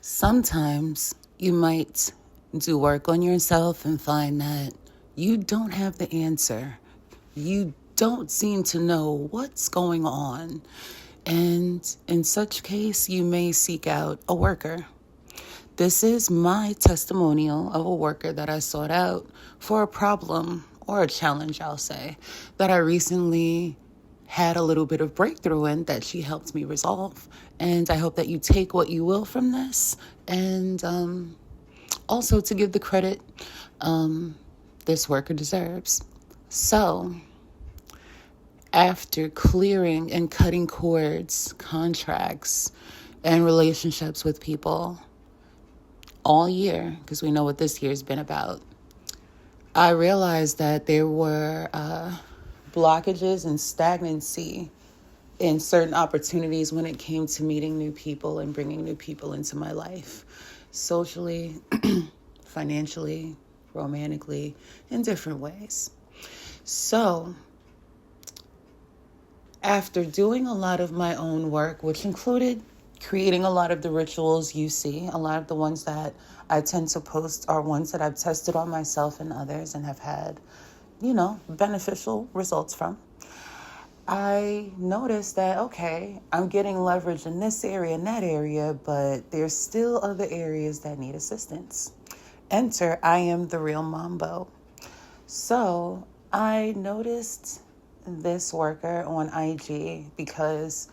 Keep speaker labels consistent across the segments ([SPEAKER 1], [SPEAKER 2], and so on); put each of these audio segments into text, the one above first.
[SPEAKER 1] Sometimes you might do work on yourself and find that you don't have the answer. You don't seem to know what's going on. And in such case, you may seek out a worker. This is my testimonial of a worker that I sought out for a problem or a challenge, I'll say, that I recently had a little bit of breakthrough in that she helped me resolve. And I hope that you take what you will from this. And also to give the credit this worker deserves. So, after clearing and cutting cords, contracts, and relationships with people all year, because we know what this year's been about, I realized that there were blockages and stagnancy in certain opportunities when it came to meeting new people and bringing new people into my life, socially, financially, romantically, in different ways. So, after doing a lot of my own work, which included creating a lot of the rituals you see, a lot of the ones that I tend to post are ones that I've tested on myself and others and have had, beneficial results from. I noticed that, okay, I'm getting leverage in this area and that area, but there's still other areas that need assistance. Enter, I am the real Mambo. So I noticed this worker on IG because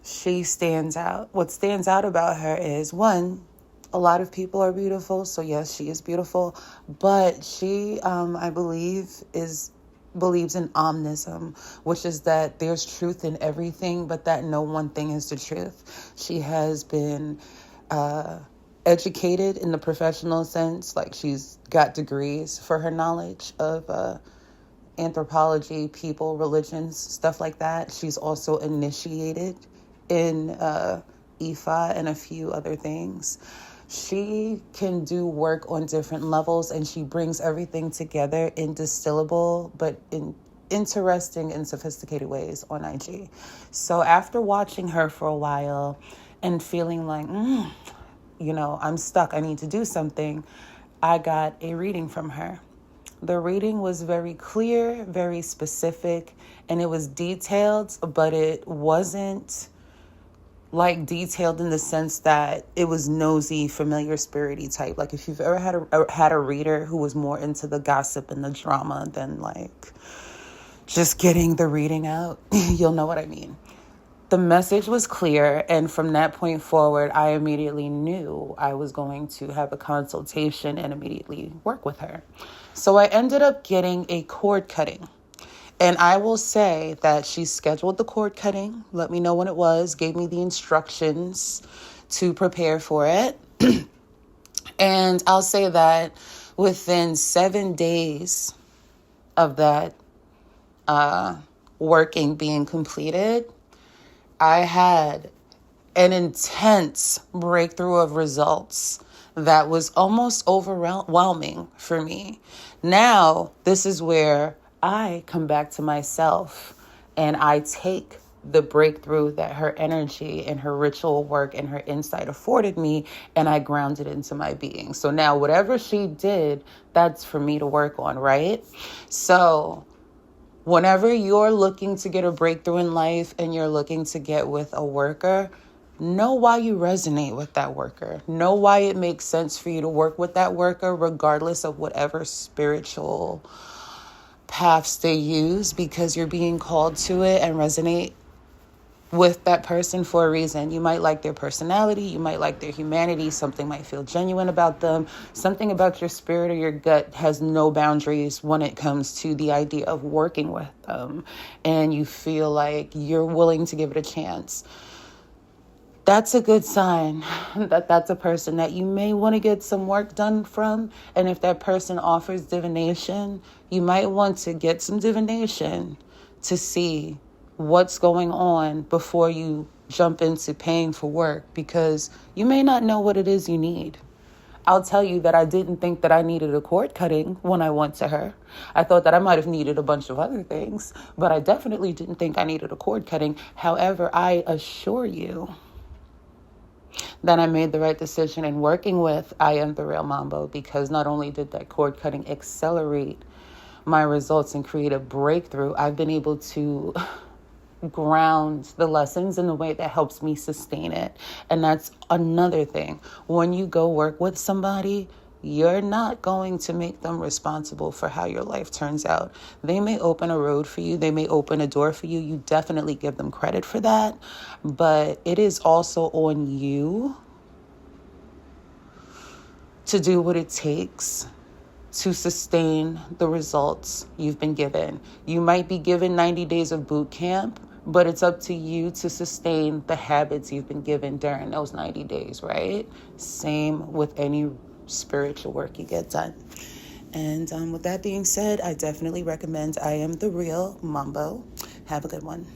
[SPEAKER 1] she stands out. What stands out about her is, one, a lot of people are beautiful. So yes, she is beautiful, but she, I believe, believes in omnism, which is that there's truth in everything, but that no one thing is the truth. She has been educated in the professional sense, like she's got degrees for her knowledge of anthropology, people, religions, stuff like that. She's also initiated in Ifa and a few other things. She can do work on different levels, and she brings everything together in distillable but in interesting and sophisticated ways on IG. So after watching her for a while and feeling like, I'm stuck, I need to do something, I got a reading from her. The reading was very clear, very specific, and it was detailed, but it wasn't like detailed in the sense that it was nosy, familiar, spirity type. Like if you've ever had a reader who was more into the gossip and the drama than like just getting the reading out, you'll know what I mean. The message was clear, and from that point forward, I immediately knew I was going to have a consultation and immediately work with her. So I ended up getting a cord cutting. And I will say that she scheduled the cord cutting, let me know when it was, gave me the instructions to prepare for it. And I'll say that within 7 days of that working being completed, I had an intense breakthrough of results that was almost overwhelming for me. Now, this is where I come back to myself and I take the breakthrough that her energy and her ritual work and her insight afforded me, and I ground it into my being. So now whatever she did, that's for me to work on, right? So whenever you're looking to get a breakthrough in life and you're looking to get with a worker, know why you resonate with that worker. Know why it makes sense for you to work with that worker, regardless of whatever spiritual paths they use, because you're being called to it and resonate with that person for a reason. You might like their personality, you might like their humanity, something might feel genuine about them, something about your spirit or your gut has no boundaries when it comes to the idea of working with them, and you feel like you're willing to give it a chance. That's a good sign that that's a person that you may want to get some work done from. And if that person offers divination, you might want to get some divination to see what's going on before you jump into paying for work, because you may not know what it is you need. I'll tell you that I didn't think that I needed a cord cutting when I went to her. I thought that I might have needed a bunch of other things, but I definitely didn't think I needed a cord cutting. However, I assure you, that I made the right decision in working with I Am the Real Mambo, because not only did that cord cutting accelerate my results and create a breakthrough, I've been able to ground the lessons in a way that helps me sustain it. And that's another thing. When you go work with somebody, you're not going to make them responsible for how your life turns out. They may open a road for you. They may open a door for you. You definitely give them credit for that. But it is also on you to do what it takes to sustain the results you've been given. You might be given 90 days of boot camp, but it's up to you to sustain the habits you've been given during those 90 days, right? Same with any spiritual work you get done. And with that being said, I definitely recommend I Am the Real Mambo. Have a good one.